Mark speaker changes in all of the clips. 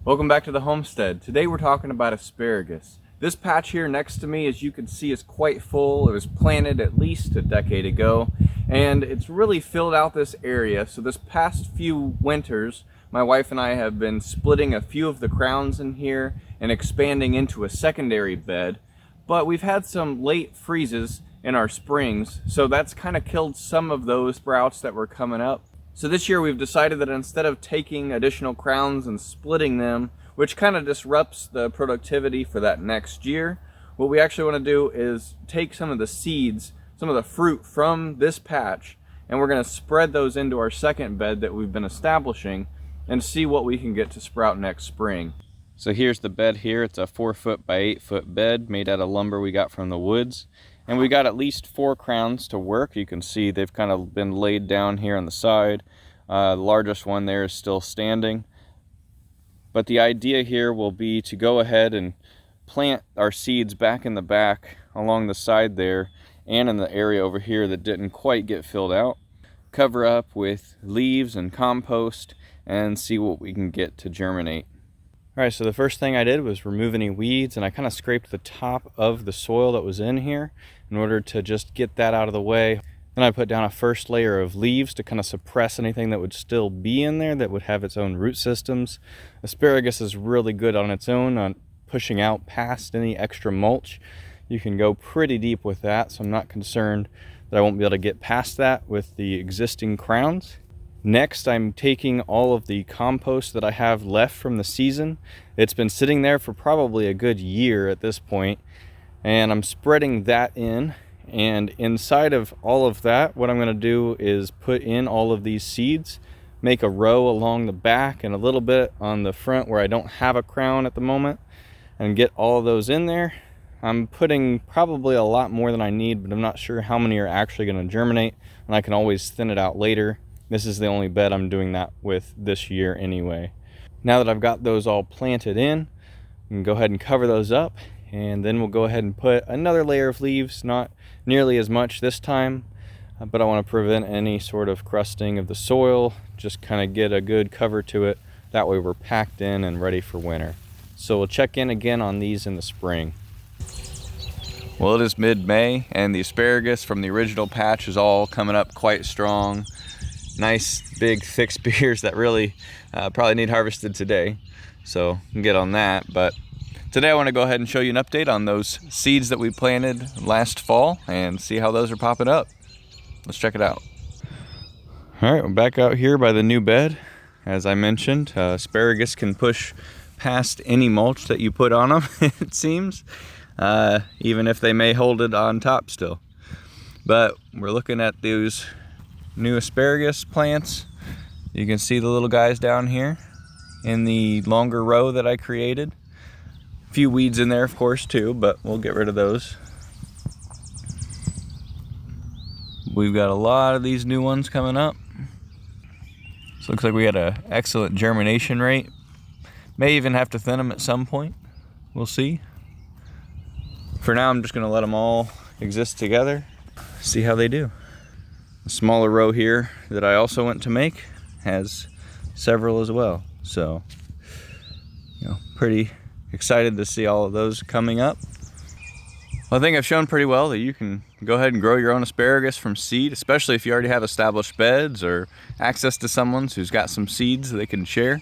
Speaker 1: Welcome back to the homestead. Today we're talking about asparagus. This patch here next to me, as you can see, is quite full. It was planted at least a decade ago, and it's really filled out this area. So this past few winters, my wife and I have been splitting a few of the crowns in here and expanding into a secondary bed. But we've had some late freezes in our springs, so that's kind of killed some of those sprouts that were coming up. So this year we've decided that instead of taking additional crowns and splitting them, which kind of disrupts the productivity for that next year, what we actually want to do is take some of the seeds, some of the fruit from this patch, and we're going to spread those into our second bed that we've been establishing and see what we can get to sprout next spring. So here's the bed here. It's a 4-foot by 8-foot bed made out of lumber we got from the woods. And we got at least 4 crowns to work. You can see they've kind of been laid down here on the side. The largest one there is still standing. But the idea here will be to go ahead and plant our seeds back in the back along the side there and in the area over here that didn't quite get filled out. Cover up with leaves and compost and see what we can get to germinate. Alright, so the first thing I did was remove any weeds, and I kind of scraped the top of the soil that was in here in order to just get that out of the way. Then I put down a first layer of leaves to kind of suppress anything that would still be in there that would have its own root systems. Asparagus is really good on its own on pushing out past any extra mulch. You can go pretty deep with that, so I'm not concerned that I won't be able to get past that with the existing crowns. Next, I'm taking all of the compost that I have left from the season. It's been sitting there for probably a good year at this point, and I'm spreading that in. And inside of all of that, what I'm going to do is put in all of these seeds, make a row along the back and a little bit on the front where I don't have a crown at the moment, and get all of those in there. I'm putting probably a lot more than I need, but I'm not sure how many are actually going to germinate, and I can always thin it out later. This is the only bed I'm doing that with this year anyway. Now that I've got those all planted in, I can go ahead and cover those up, and then we'll go ahead and put another layer of leaves, not nearly as much this time, but I want to prevent any sort of crusting of the soil, just kind of get a good cover to it. That way we're packed in and ready for winter. So we'll check in again on these in the spring. Well, it is mid-May, and the asparagus from the original patch is all coming up quite strong. Nice big thick spears that really probably need harvested today, so we can get on that. But today I want to go ahead and show you an update on those seeds that we planted last fall and see how those are popping up. Let's check it out. All right, we're back out here by the new bed. As I mentioned, asparagus can push past any mulch that you put on them, it seems, even if they may hold it on top still. But we're looking at those new asparagus plants. You can see the little guys down here in the longer row that I created. A few weeds in there, of course, too, but we'll get rid of those. We've got a lot of these new ones coming up. So looks like we had an excellent germination rate. May even have to thin them at some point. We'll see. For now, I'm just going to let them all exist together, see how they do. A smaller row here that I also went to make has several as well. So, pretty excited to see all of those coming up. Well, I think I've shown pretty well that you can go ahead and grow your own asparagus from seed, especially if you already have established beds or access to someone who's got some seeds they can share.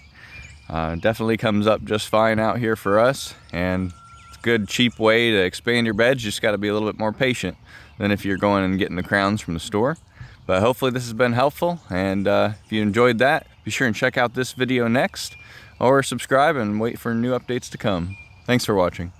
Speaker 1: Definitely comes up just fine out here for us, and it's a good cheap way to expand your beds. You just got to be a little bit more patient than if you're going and getting the crowns from the store. But hopefully this has been helpful, and if you enjoyed that, be sure and check out this video next, or subscribe and wait for new updates to come. Thanks for watching.